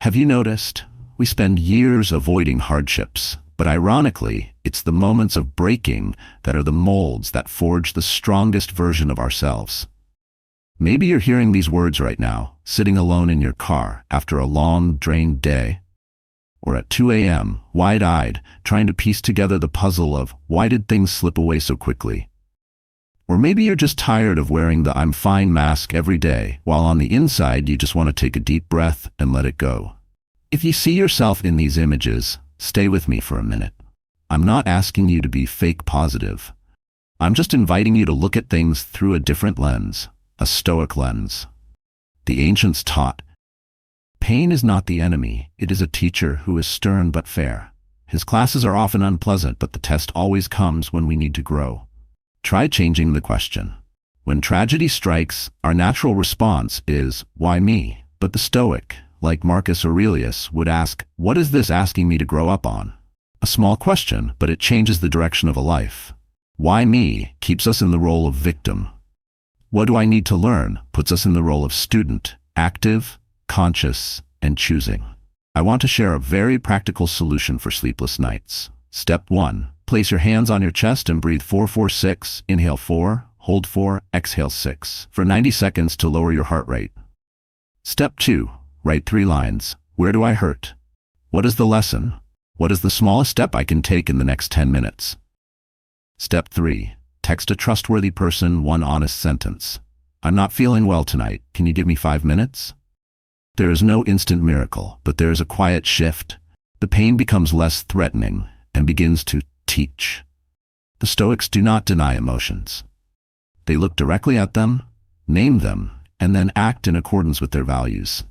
Have you noticed? We spend years avoiding hardships, but ironically, it's the moments of breaking that are the molds that forge the strongest version of ourselves. Maybe you're hearing these words right now, sitting alone in your car after a long, drained day, or at 2 a.m., wide-eyed, trying to piece together the puzzle of why did things slip away so quickly? Or maybe you're just tired of wearing the "I'm fine" mask every day, while on the inside you just want to take a deep breath and let it go. If you see yourself in these images, stay with me for a minute. I'm not asking you to be fake positive. I'm just inviting you to look at things through a different lens, a Stoic lens. The ancients taught, pain is not the enemy, it is a teacher who is stern but fair. His classes are often unpleasant, but the test always comes when we need to grow. Try changing the question. When tragedy strikes, our natural response is, why me? But the Stoic, like Marcus Aurelius, would ask, what is this asking me to grow up on? A small question, but it changes the direction of a life. Why me keeps us in the role of victim. What do I need to learn puts us in the role of student, active, conscious, and choosing. I want to share a very practical solution for sleepless nights. Step 1. Place your hands on your chest and breathe 4-4-6. Inhale 4, hold 4, exhale 6 for 90 seconds to lower your heart rate. Step 2. Write 3 lines. Where do I hurt? What is the lesson? What is the smallest step I can take in the next 10 minutes? Step 3. Text a trustworthy person 1 honest sentence. I'm not feeling well tonight. Can you give me 5 minutes? There is no instant miracle, but there is a quiet shift. The pain becomes less threatening and begins to teach. The Stoics do not deny emotions. They look directly at them, name them, and then act in accordance with their values.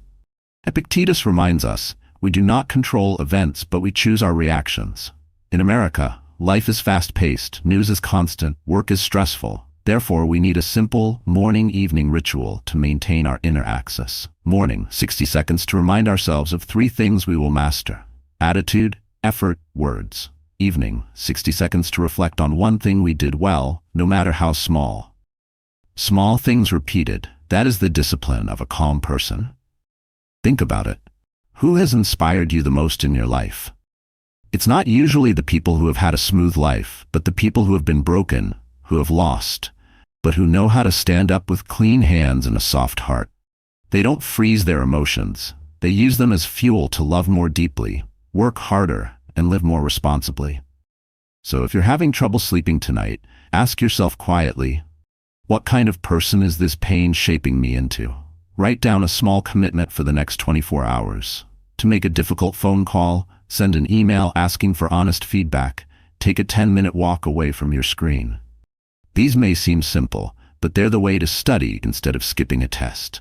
Epictetus reminds us, we do not control events, but we choose our reactions. In America, life is fast-paced, news is constant, work is stressful. Therefore, we need a simple morning-evening ritual to maintain our inner axis. Morning, 60 seconds to remind ourselves of 3 things we will master: attitude, effort, words. Evening, 60 seconds to reflect on 1 thing we did well, no matter how small. Small things repeated, that is the discipline of a calm person. Think about it. Who has inspired you the most in your life? It's not usually the people who have had a smooth life, but the people who have been broken, who have lost, but who know how to stand up with clean hands and a soft heart. They don't freeze their emotions. They use them as fuel to love more deeply, work harder, and live more responsibly. So if you're having trouble sleeping tonight, ask yourself quietly, what kind of person is this pain shaping me into? Write down a small commitment for the next 24 hours. To make a difficult phone call, send an email asking for honest feedback, take a 10-minute walk away from your screen. These may seem simple, but they're the way to study instead of skipping a test.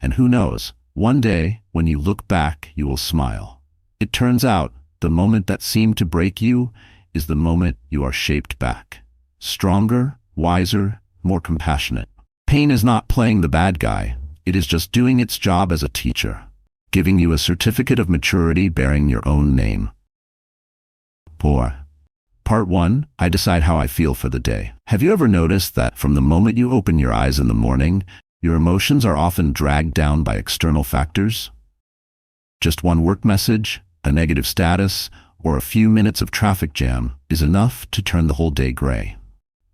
And who knows, one day, when you look back, you will smile. It turns out, the moment that seemed to break you is the moment you are shaped back. Stronger, wiser, more compassionate. Pain is not playing the bad guy. It is just doing its job as a teacher, giving you a certificate of maturity bearing your own name. 4. Part 1. I decide how I feel for the day. Have you ever noticed that from the moment you open your eyes in the morning, your emotions are often dragged down by external factors? Just one work message, a negative status, or a few minutes of traffic jam is enough to turn the whole day gray.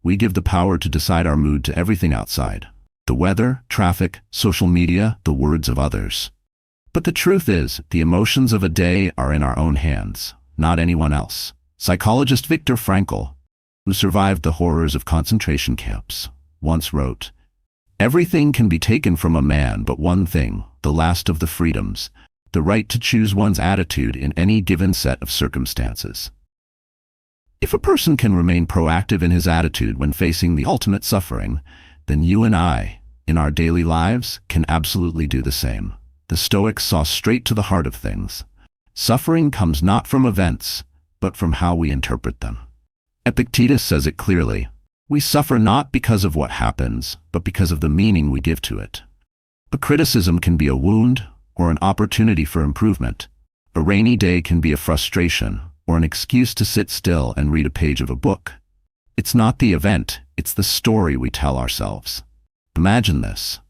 We give the power to decide our mood to everything outside. The weather, traffic, social media, the words of others. But the truth is, the emotions of a day are in our own hands, not anyone else. Psychologist Viktor Frankl, who survived the horrors of concentration camps, once wrote, "Everything can be taken from a man but one thing, the last of the freedoms, the right to choose one's attitude in any given set of circumstances." If a person can remain proactive in his attitude when facing the ultimate suffering, then you and I, in our daily lives, can absolutely do the same. The Stoics saw straight to the heart of things. Suffering comes not from events, but from how we interpret them. Epictetus says it clearly. We suffer not because of what happens, but because of the meaning we give to it. A criticism can be a wound or an opportunity for improvement. A rainy day can be a frustration or an excuse to sit still and read a page of a book. It's not the event, it's the story we tell ourselves. Imagine this.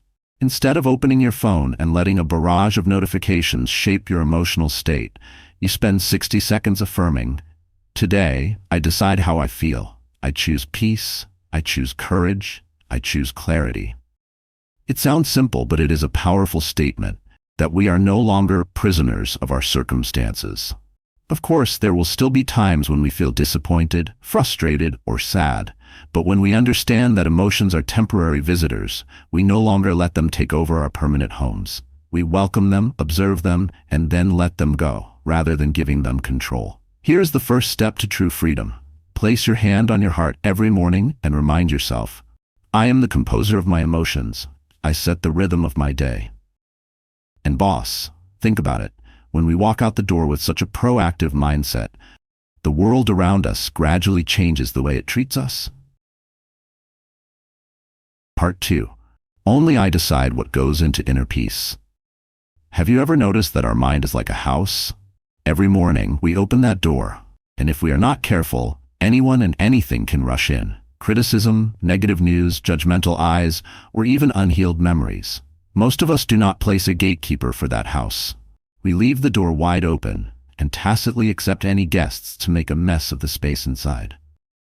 Instead of opening your phone and letting a barrage of notifications shape your emotional state, you spend 60 seconds affirming, "Today, I decide how I feel. I choose peace. I choose courage. I choose clarity." It sounds simple, but it is a powerful statement that we are no longer prisoners of our circumstances. Of course, there will still be times when we feel disappointed, frustrated, or sad, but when we understand that emotions are temporary visitors, we no longer let them take over our permanent homes. We welcome them, observe them, and then let them go, rather than giving them control. Here's the first step to true freedom. Place your hand on your heart every morning and remind yourself, "I am the composer of my emotions. I set the rhythm of my day." And boss, think about it. When we walk out the door with such a proactive mindset, the world around us gradually changes the way it treats us. Part 2. Only I decide what goes into inner peace. Have you ever noticed that our mind is like a house? Every morning, we open that door, and if we are not careful, anyone and anything can rush in. Criticism, negative news, judgmental eyes, or even unhealed memories. Most of us do not place a gatekeeper for that house. We leave the door wide open and tacitly accept any guests to make a mess of the space inside.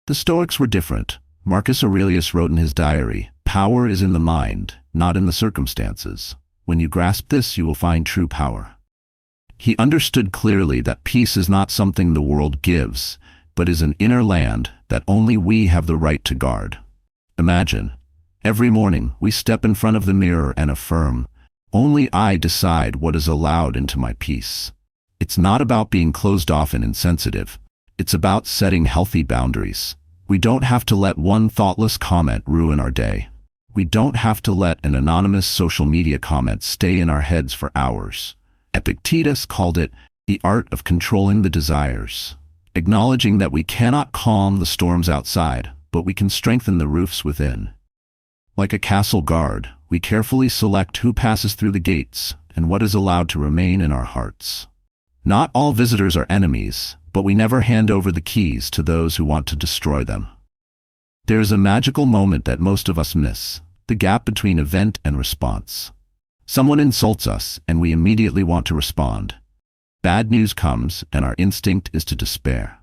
The Stoics were different. Marcus Aurelius wrote in his diary, "Power is in the mind, not in the circumstances. When you grasp this, you will find true power." He understood clearly that peace is not something the world gives, but is an inner land that only we have the right to guard. Imagine, every morning we step in front of the mirror and affirm, "Only I decide what is allowed into my peace." It's not about being closed off and insensitive. It's about setting healthy boundaries. We don't have to let one thoughtless comment ruin our day. We don't have to let an anonymous social media comment stay in our heads for hours. Epictetus called it the art of controlling the desires, acknowledging that we cannot calm the storms outside, but we can strengthen the roofs within. Like a castle guard, we carefully select who passes through the gates and what is allowed to remain in our hearts. Not all visitors are enemies, but we never hand over the keys to those who want to destroy them. There is a magical moment that most of us miss, the gap between event and response. Someone insults us and we immediately want to respond. Bad news comes and our instinct is to despair.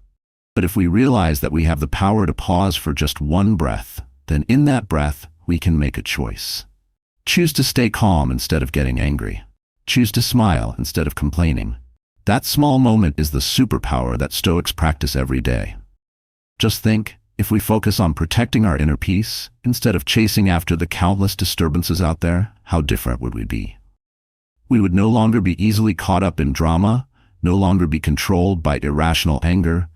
But if we realize that we have the power to pause for just one breath, then in that breath, we can make a choice. Choose to stay calm instead of getting angry. Choose to smile instead of complaining. That small moment is the superpower that Stoics practice every day. Just think, if we focus on protecting our inner peace, instead of chasing after the countless disturbances out there, how different would we be? We would no longer be easily caught up in drama, no longer be controlled by irrational anger,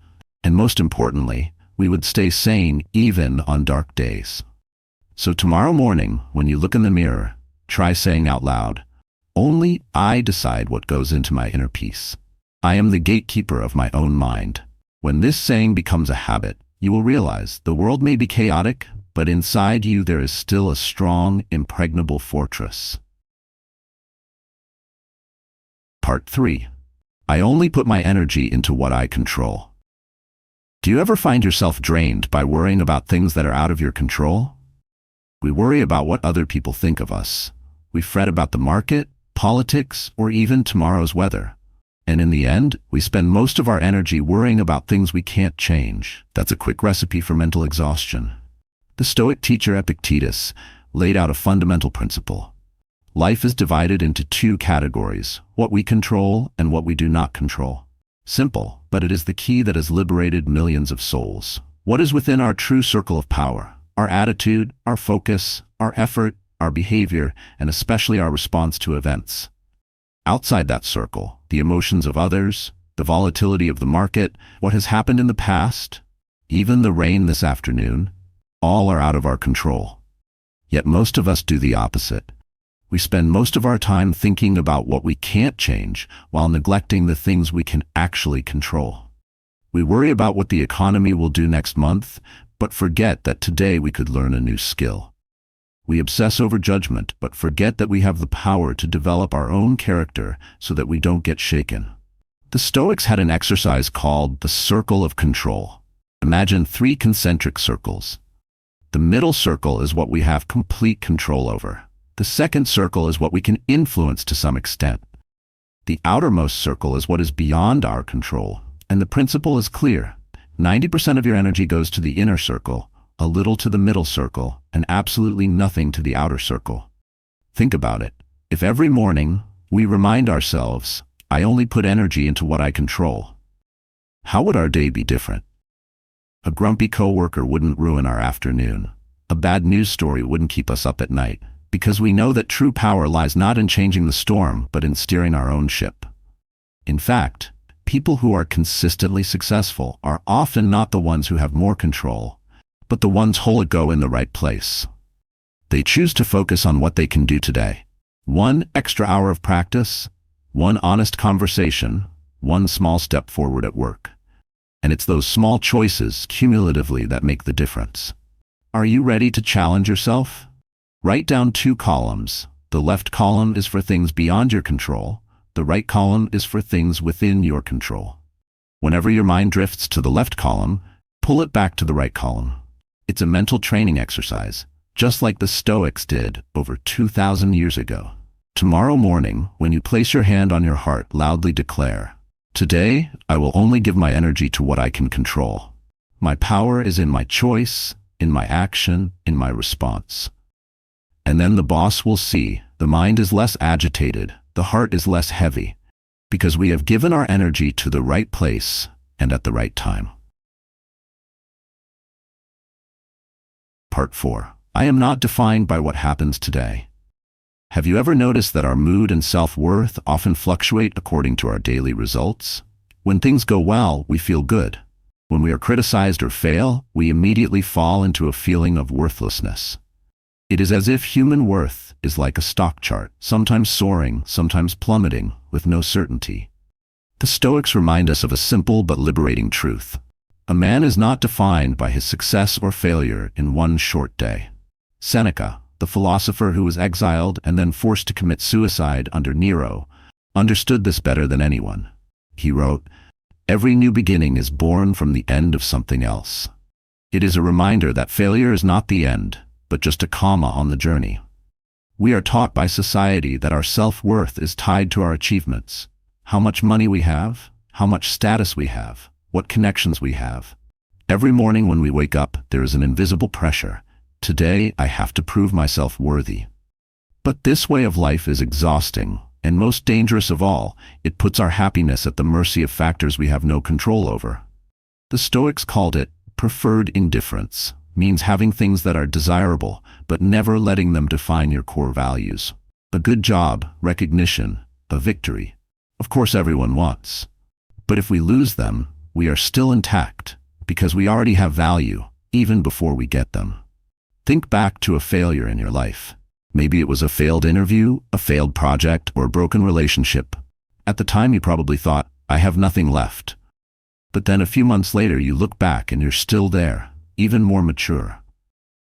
and most importantly, we would stay sane even on dark days. So tomorrow morning, when you look in the mirror, try saying out loud, "Only I decide what goes into my inner peace. I am the gatekeeper of my own mind." When this saying becomes a habit, you will realize the world may be chaotic, but inside you there is still a strong, impregnable fortress. Part 3. I only put my energy into what I control. Do you ever find yourself drained by worrying about things that are out of your control? We worry about what other people think of us. We fret about the market, politics, or even tomorrow's weather. And in the end, we spend most of our energy worrying about things we can't change. That's a quick recipe for mental exhaustion. The Stoic teacher Epictetus laid out a fundamental principle. Life is divided into two categories, what we control and what we do not control. Simple, but it is the key that has liberated millions of souls. What is within our true circle of power? Our attitude, our focus, our effort, our behavior, and especially our response to events. Outside that circle, the emotions of others, the volatility of the market, what has happened in the past, even the rain this afternoon, all are out of our control. Yet most of us do the opposite. We spend most of our time thinking about what we can't change while neglecting the things we can actually control. We worry about what the economy will do next month, but forget that today we could learn a new skill. We obsess over judgment, but forget that we have the power to develop our own character so that we don't get shaken. The Stoics had an exercise called the circle of control. Imagine 3 concentric circles. The middle circle is what we have complete control over. The second circle is what we can influence to some extent. The outermost circle is what is beyond our control, and the principle is clear. 90% of your energy goes to the inner circle, a little to the middle circle, and absolutely nothing to the outer circle. Think about it. If every morning we remind ourselves, I only put energy into what I control, how would our day be different? A grumpy coworker wouldn't ruin our afternoon. A bad news story wouldn't keep us up at night, because we know that true power lies not in changing the storm, but in steering our own ship. In fact, people who are consistently successful are often not the ones who have more control, but the ones who go in the right place. They choose to focus on what they can do today. One extra hour of practice, one honest conversation, one small step forward at work. And it's those small choices cumulatively that make the difference. Are you ready to challenge yourself? Write down 2 columns. The left column is for things beyond your control. The right column is for things within your control. Whenever your mind drifts to the left column, pull it back to the right column. It's a mental training exercise, just like the Stoics did over 2,000 years ago. Tomorrow morning, when you place your hand on your heart, loudly declare, today, I will only give my energy to what I can control. My power is in my choice, in my action, in my response. And then the boss will see, the mind is less agitated, the heart is less heavy, because we have given our energy to the right place and at the right time. Part 4. I am not defined by what happens today. Have you ever noticed that our mood and self-worth often fluctuate according to our daily results? When things go well, we feel good. When we are criticized or fail, we immediately fall into a feeling of worthlessness. It is as if human worth is like a stock chart, sometimes soaring, sometimes plummeting, with no certainty. The Stoics remind us of a simple but liberating truth. A man is not defined by his success or failure in one short day. Seneca, the philosopher who was exiled and then forced to commit suicide under Nero, understood this better than anyone. He wrote, "Every new beginning is born from the end of something else." It is a reminder that failure is not the end, but just a comma on the journey. We are taught by society that our self-worth is tied to our achievements. How much money we have, how much status we have, what connections we have. Every morning when we wake up, there is an invisible pressure. Today, I have to prove myself worthy. But this way of life is exhausting, and most dangerous of all, it puts our happiness at the mercy of factors we have no control over. The Stoics called it preferred indifference, means having things that are desirable, but never letting them define your core values. A good job, recognition, a victory. Of course everyone wants. But if we lose them, we are still intact, because we already have value, even before we get them. Think back to a failure in your life. Maybe it was a failed interview, a failed project, or a broken relationship. At the time you probably thought, I have nothing left. But then a few months later you look back and you're still there, even more mature.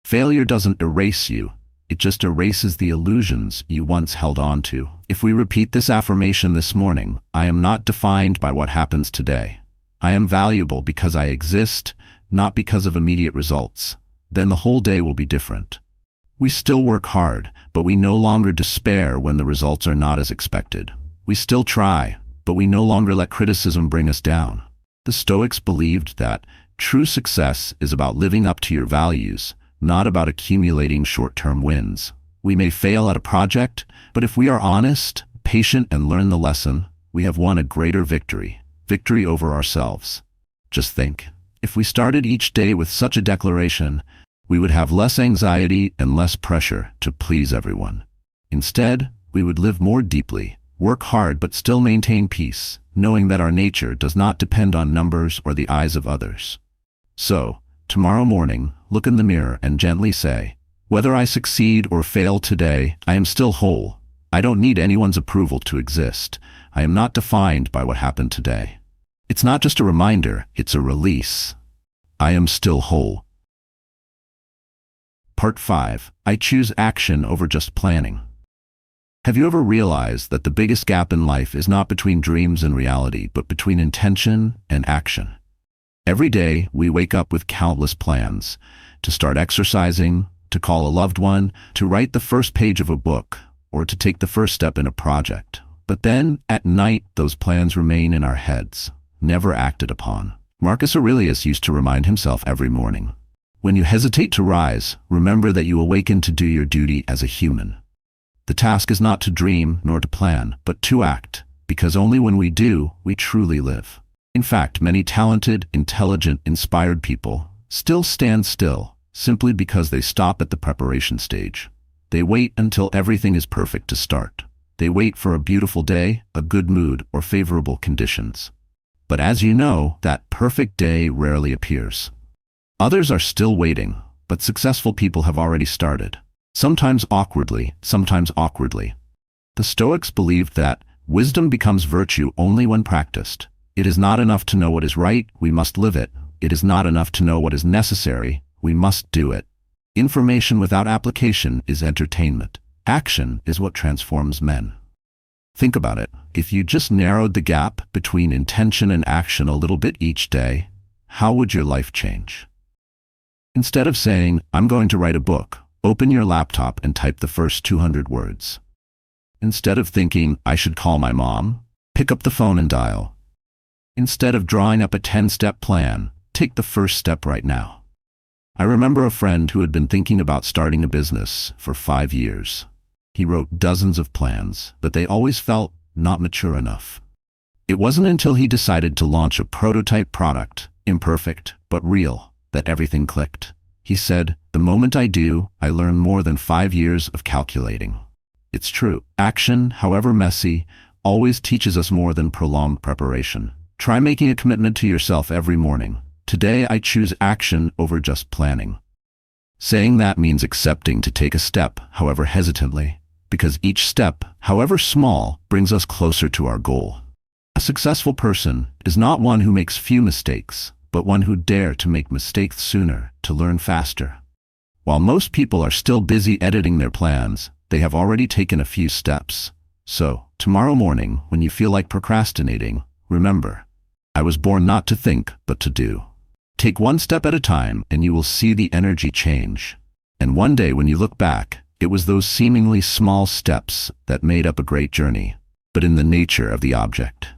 Failure doesn't erase you, it just erases the illusions you once held on to. If we repeat this affirmation this morning, I am not defined by what happens today. I am valuable because I exist, not because of immediate results. Then the whole day will be different. We still work hard, but we no longer despair when the results are not as expected. We still try, but we no longer let criticism bring us down. The Stoics believed that true success is about living up to your values, not about accumulating short-term wins. We may fail at a project, but if we are honest, patient, and learn the lesson, we have won a greater victory over ourselves. Just think, if we started each day with such a declaration, we would have less anxiety and less pressure to please everyone. Instead, we would live more deeply, work hard but still maintain peace, knowing that our nature does not depend on numbers or the eyes of others. So, tomorrow morning, look in the mirror and gently say, whether I succeed or fail today, I am still whole. I don't need anyone's approval to exist. I am not defined by what happened today. It's not just a reminder, it's a release. I am still whole. Part 5. I choose action over just planning. Have you ever realized that the biggest gap in life is not between dreams and reality, but between intention and action? Every day, we wake up with countless plans to start exercising, to call a loved one, to write the first page of a book, or to take the first step in a project. But then, at night, those plans remain in our heads, never acted upon. Marcus Aurelius used to remind himself every morning, "When you hesitate to rise, remember that you awaken to do your duty as a human." The task is not to dream nor to plan, but to act, because only when we do, we truly live. In fact, many talented, intelligent, inspired people still stand still, simply because they stop at the preparation stage. They wait until everything is perfect to start. They wait for a beautiful day, a good mood, or favorable conditions. But as you know, that perfect day rarely appears. Others are still waiting, but successful people have already started. Sometimes awkwardly, sometimes awkwardly. The Stoics believed that wisdom becomes virtue only when practiced. It is not enough to know what is right, we must live it. It is not enough to know what is necessary, we must do it. Information without application is entertainment. Action is what transforms men. Think about it. If you just narrowed the gap between intention and action a little bit each day, how would your life change? Instead of saying, "I'm going to write a book," open your laptop and type the first 200 words. Instead of thinking, "I should call my mom," pick up the phone and dial. Instead of drawing up a 10-step plan, take the first step right now. I remember a friend who had been thinking about starting a business for 5 years. He wrote dozens of plans, but they always felt not mature enough. It wasn't until he decided to launch a prototype product, imperfect but real, that everything clicked. He said, "The moment I do, I learn more than 5 years of calculating." It's true. Action, however messy, always teaches us more than prolonged preparation. Try making a commitment to yourself every morning. "Today I choose action over just planning." Saying that means accepting to take a step, however hesitantly, because each step, however small, brings us closer to our goal. A successful person is not one who makes few mistakes, but one who dares to make mistakes sooner, to learn faster. While most people are still busy editing their plans, they have already taken a few steps. So, tomorrow morning, when you feel like procrastinating, remember, I was born not to think, but to do. Take one step at a time and you will see the energy change. And one day when you look back, it was those seemingly small steps that made up a great journey, but in the nature of the object.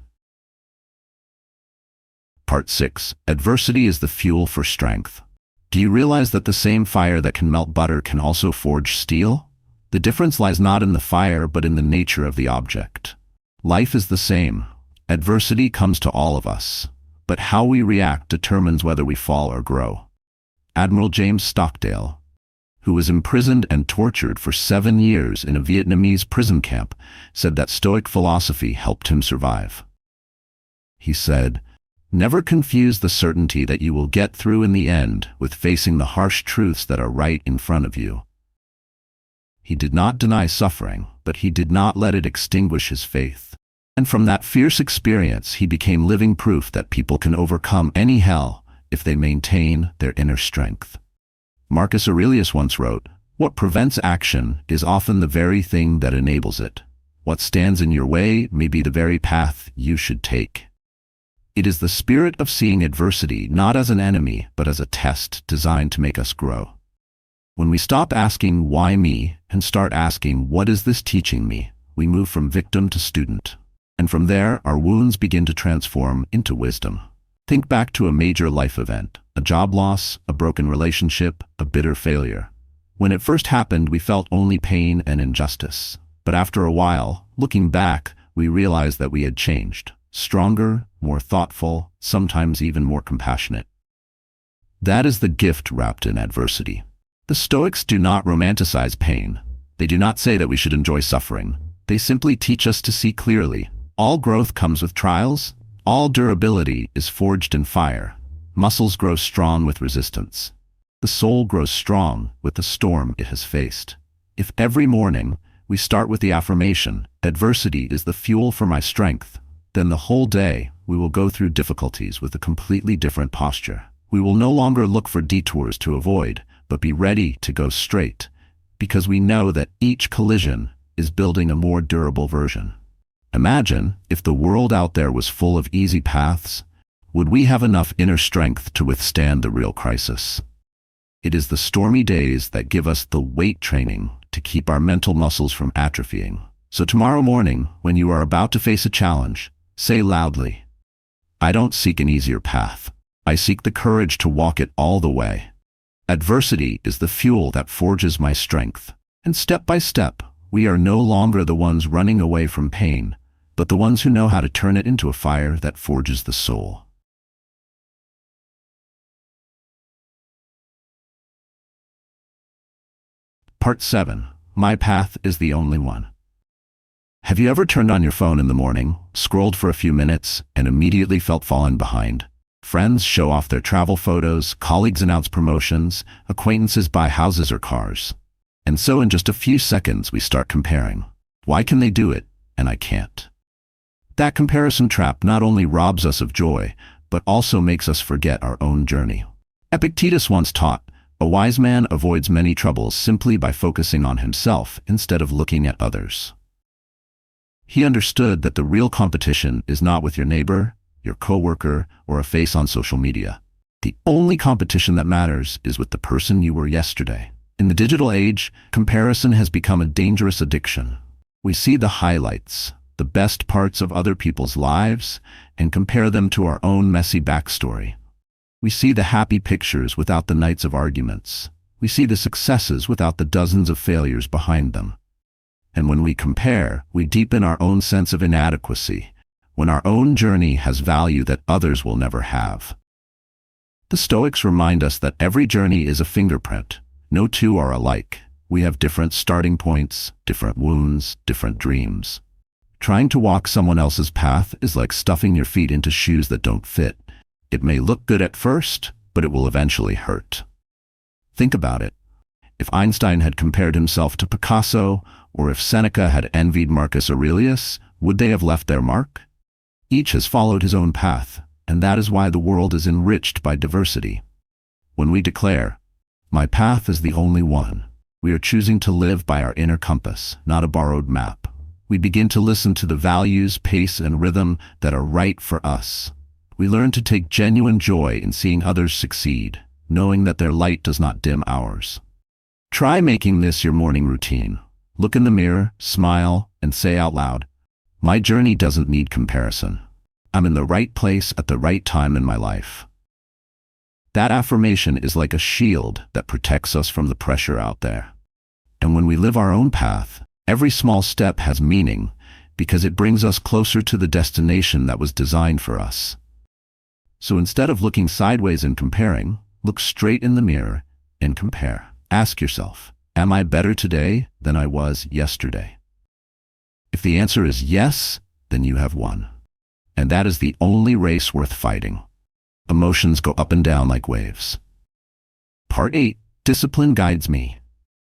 Part 6. Adversity is the fuel for strength. Do you realize that the same fire that can melt butter can also forge steel? The difference lies not in the fire, but in the nature of the object. Life is the same. Adversity comes to all of us, but how we react determines whether we fall or grow. Admiral James Stockdale, who was imprisoned and tortured for 7 years in a Vietnamese prison camp, said that Stoic philosophy helped him survive. He said, "Never confuse the certainty that you will get through in the end with facing the harsh truths that are right in front of you." He did not deny suffering, but he did not let it extinguish his faith. And from that fierce experience, he became living proof that people can overcome any hell if they maintain their inner strength. Marcus Aurelius once wrote, "What prevents action is often the very thing that enables it. What stands in your way may be the very path you should take." It is the spirit of seeing adversity not as an enemy, but as a test designed to make us grow. When we stop asking, "Why me?" and start asking, "What is this teaching me?" we move from victim to student. And from there, our wounds begin to transform into wisdom. Think back to a major life event, a job loss, a broken relationship, a bitter failure. When it first happened, we felt only pain and injustice. But after a while, looking back, we realized that we had changed. Stronger, more thoughtful, sometimes even more compassionate. That is the gift wrapped in adversity. The Stoics do not romanticize pain. They do not say that we should enjoy suffering. They simply teach us to see clearly. All growth comes with trials. All durability is forged in fire. Muscles grow strong with resistance. The soul grows strong with the storm it has faced. If every morning we start with the affirmation, "Adversity is the fuel for my strength," then the whole day we will go through difficulties with a completely different posture. We will no longer look for detours to avoid, but be ready to go straight, because we know that each collision is building a more durable version. Imagine if the world out there was full of easy paths. Would we have enough inner strength to withstand the real crisis? It is the stormy days that give us the weight training to keep our mental muscles from atrophying. So tomorrow morning, when you are about to face a challenge, say loudly, "I don't seek an easier path. I seek the courage to walk it all the way. Adversity is the fuel that forges my strength." And step by step, we are no longer the ones running away from pain, but the ones who know how to turn it into a fire that forges the soul. Part 7. My path is the only one. Have you ever turned on your phone in the morning, scrolled for a few minutes, and immediately felt fallen behind? Friends show off their travel photos, colleagues announce promotions, acquaintances buy houses or cars. And so in just a few seconds we start comparing. Why can they do it, and I can't? That comparison trap not only robs us of joy, but also makes us forget our own journey. Epictetus once taught, "A wise man avoids many troubles simply by focusing on himself instead of looking at others." He understood that the real competition is not with your neighbor, your coworker, or a face on social media. The only competition that matters is with the person you were yesterday. In the digital age, comparison has become a dangerous addiction. We see the highlights, the best parts of other people's lives, and compare them to our own messy backstory. We see the happy pictures without the nights of arguments. We see the successes without the dozens of failures behind them. And when we compare, we deepen our own sense of inadequacy, when our own journey has value that others will never have. The Stoics remind us that every journey is a fingerprint. No two are alike. We have different starting points, different wounds, different dreams. Trying to walk someone else's path is like stuffing your feet into shoes that don't fit. It may look good at first, but it will eventually hurt. Think about it. If Einstein had compared himself to Picasso, or if Seneca had envied Marcus Aurelius, would they have left their mark? Each has followed his own path, and that is why the world is enriched by diversity. When we declare, "My path is the only one," we are choosing to live by our inner compass, not a borrowed map. We begin to listen to the values, pace, and rhythm that are right for us. We learn to take genuine joy in seeing others succeed, knowing that their light does not dim ours. Try making this your morning routine. Look in the mirror, smile, and say out loud, "My journey doesn't need comparison. I'm in the right place at the right time in my life." That affirmation is like a shield that protects us from the pressure out there. And when we live our own path, every small step has meaning because it brings us closer to the destination that was designed for us. So instead of looking sideways and comparing, look straight in the mirror and compare. Ask yourself, am I better today than I was yesterday? If the answer is yes, then you have won. And that is the only race worth fighting. Emotions go up and down like waves. Part 8. Discipline guides me,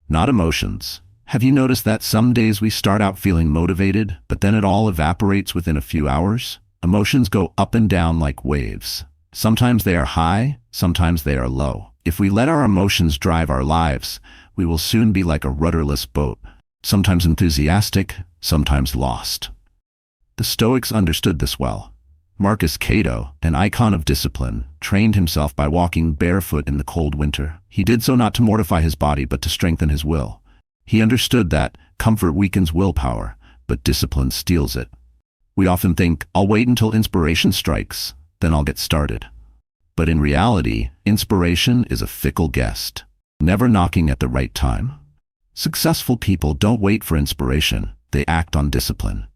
not emotions. Have you noticed that some days we start out feeling motivated, but then it all evaporates within a few hours? Emotions go up and down like waves. Sometimes they are high, sometimes they are low. If we let our emotions drive our lives, we will soon be like a rudderless boat, sometimes enthusiastic, sometimes lost. The Stoics understood this well. Marcus Cato, an icon of discipline, trained himself by walking barefoot in the cold winter. He did so not to mortify his body but to strengthen his will. He understood that comfort weakens willpower, but discipline steals it. We often think, "I'll wait until inspiration strikes, then I'll get started." But in reality, inspiration is a fickle guest, never knocking at the right time. Successful people don't wait for inspiration, they act on discipline.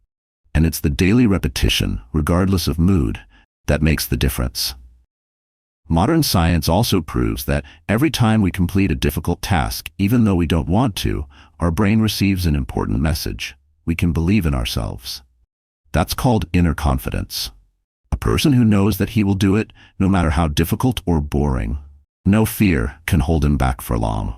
And it's the daily repetition, regardless of mood, that makes the difference. Modern science also proves that every time we complete a difficult task, even though we don't want to, our brain receives an important message. We can believe in ourselves. That's called inner confidence. A person who knows that he will do it, no matter how difficult or boring. No fear can hold him back for long.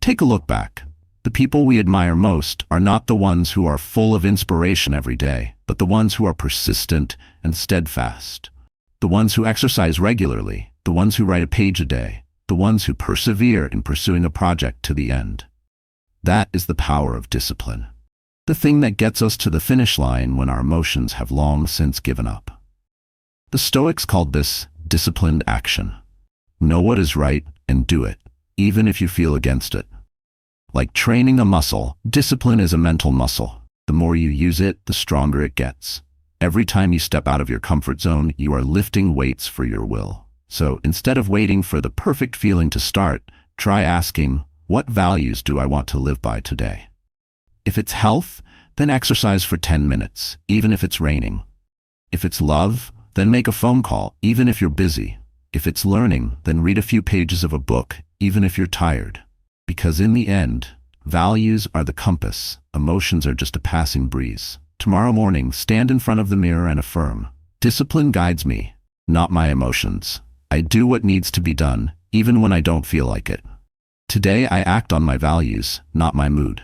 Take a look back. The people we admire most are not the ones who are full of inspiration every day, but the ones who are persistent and steadfast. The ones who exercise regularly, the ones who write a page a day, the ones who persevere in pursuing a project to the end. That is the power of discipline. The thing that gets us to the finish line when our emotions have long since given up. The Stoics called this disciplined action. Know what is right and do it. even if you feel against it. Like training a muscle, discipline is a mental muscle. The more you use it, the stronger it gets. Every time you step out of your comfort zone, you are lifting weights for your will. So instead of waiting for the perfect feeling to start, try asking, what values do I want to live by today? If it's health, then exercise for 10 minutes, even if it's raining. If it's love, then make a phone call, even if you're busy. If it's learning, then read a few pages of a book, even if you're tired. Because in the end, values are the compass, emotions are just a passing breeze. Tomorrow morning, stand in front of the mirror and affirm, discipline guides me, not my emotions. I do what needs to be done, even when I don't feel like it. Today I act on my values, not my mood.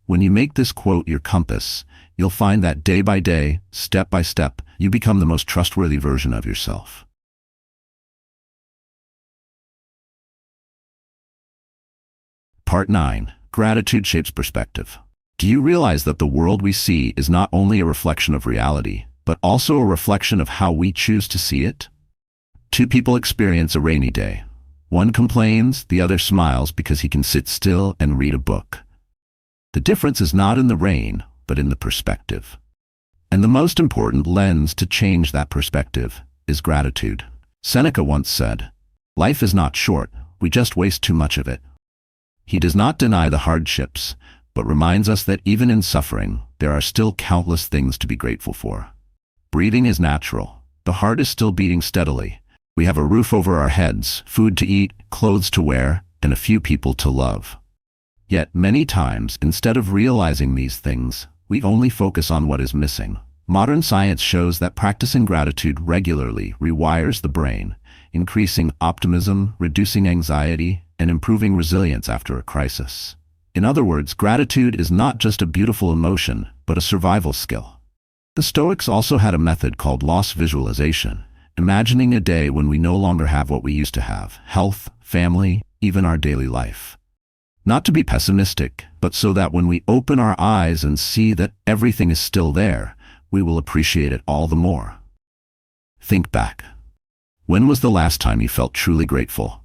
When you make this quote your compass, you'll find that day by day, step by step, you become the most trustworthy version of yourself. Part 9. Gratitude shapes perspective. Do you realize that the world we see is not only a reflection of reality, but also a reflection of how we choose to see it? Two people experience a rainy day. One complains, the other smiles because he can sit still and read a book. The difference is not in the rain, but in the perspective. And the most important lens to change that perspective is gratitude. Seneca once said, "Life is not short, we just waste too much of it." He does not deny the hardships, but reminds us that even in suffering, there are still countless things to be grateful for. Breathing is natural. The heart is still beating steadily. We have a roof over our heads, food to eat, clothes to wear, and a few people to love. Yet many times, instead of realizing these things, we only focus on what is missing. Modern science shows that practicing gratitude regularly rewires the brain, increasing optimism, reducing anxiety, and improving resilience after a crisis. In other words, gratitude is not just a beautiful emotion, but a survival skill. The Stoics also had a method called loss visualization, imagining a day when we no longer have what we used to have: health, family, even our daily life. Not to be pessimistic, but so that when we open our eyes and see that everything is still there, we will appreciate it all the more. Think back. When was the last time you felt truly grateful?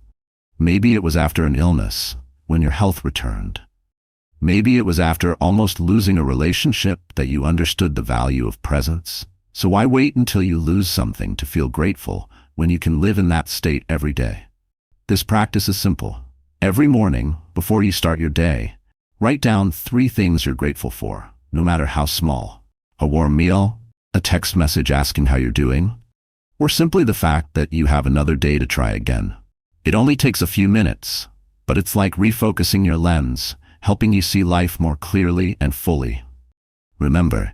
Maybe it was after an illness, when your health returned. Maybe it was after almost losing a relationship that you understood the value of presence. So why wait until you lose something to feel grateful when you can live in that state every day? This practice is simple. Every morning, before you start your day, write down 3 things you're grateful for, no matter how small. A warm meal, a text message asking how you're doing, or simply the fact that you have another day to try again. It only takes a few minutes, but it's like refocusing your lens, helping you see life more clearly and fully. Remember,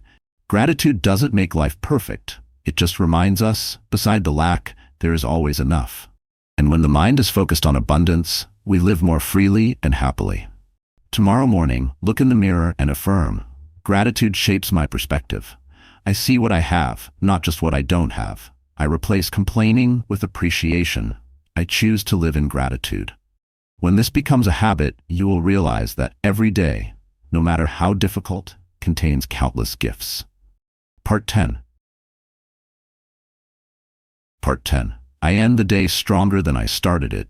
gratitude doesn't make life perfect. It just reminds us, beside the lack, there is always enough. And when the mind is focused on abundance, we live more freely and happily. Tomorrow morning, look in the mirror and affirm, gratitude shapes my perspective. I see what I have, not just what I don't have. I replace complaining with appreciation. I choose to live in gratitude. When this becomes a habit, you will realize that every day, no matter how difficult, contains countless gifts. Part 10. Part 10. I end the day stronger than I started it.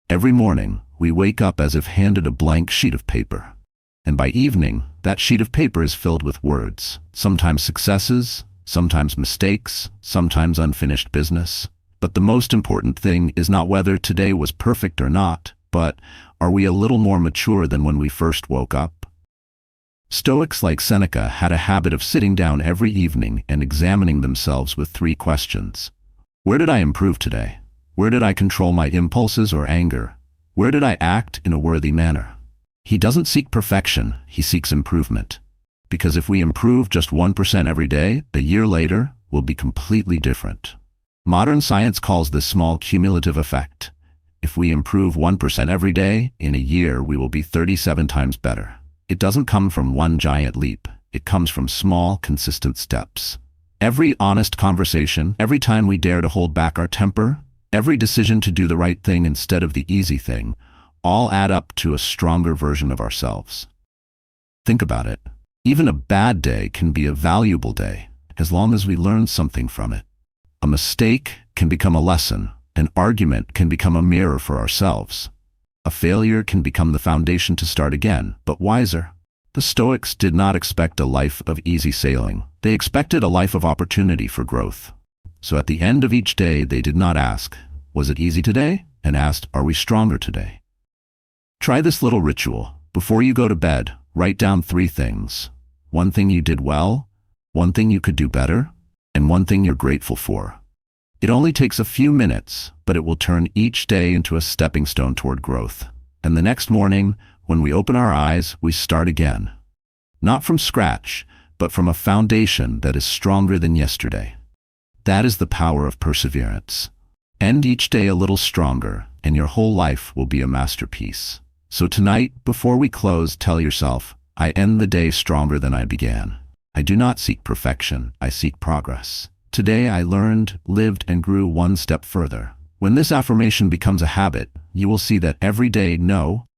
Every morning, we wake up as if handed a blank sheet of paper. And by evening, that sheet of paper is filled with words, sometimes successes, sometimes mistakes, sometimes unfinished business. But the most important thing is not whether today was perfect or not, but are we a little more mature than when we first woke up? Stoics like Seneca had a habit of sitting down every evening and examining themselves with 3 questions. Where did I improve today? Where did I control my impulses or anger? Where did I act in a worthy manner? He doesn't seek perfection, he seeks improvement. Because if we improve just 1% every day, a year later, we'll be completely different. Modern science calls this small cumulative effect. If we improve 1% every day, in a year we will be 37 times better. It doesn't come from one giant leap. It comes from small, consistent steps. Every honest conversation, every time we dare to hold back our temper, every decision to do the right thing instead of the easy thing, all add up to a stronger version of ourselves. Think about it. Even a bad day can be a valuable day, as long as we learn something from it. A mistake can become a lesson. An argument can become a mirror for ourselves. A failure can become the foundation to start again, but wiser. The Stoics did not expect a life of easy sailing. They expected a life of opportunity for growth. So at the end of each day, they did not ask, "Was it easy today?" and asked, "Are we stronger today?" Try this little ritual. Before you go to bed, write down 3 things. 1 thing you did well, 1 thing you could do better, and 1 thing you're grateful for. It only takes a few minutes, but it will turn each day into a stepping stone toward growth. And the next morning, when we open our eyes, we start again. Not from scratch, but from a foundation that is stronger than yesterday. That is the power of perseverance. End each day a little stronger, and your whole life will be a masterpiece. So tonight, before we close, tell yourself, "I end the day stronger than I began. I do not seek perfection, I seek progress. Today I learned, lived, and grew 1 step further." When this affirmation becomes a habit, you will see that every day, no,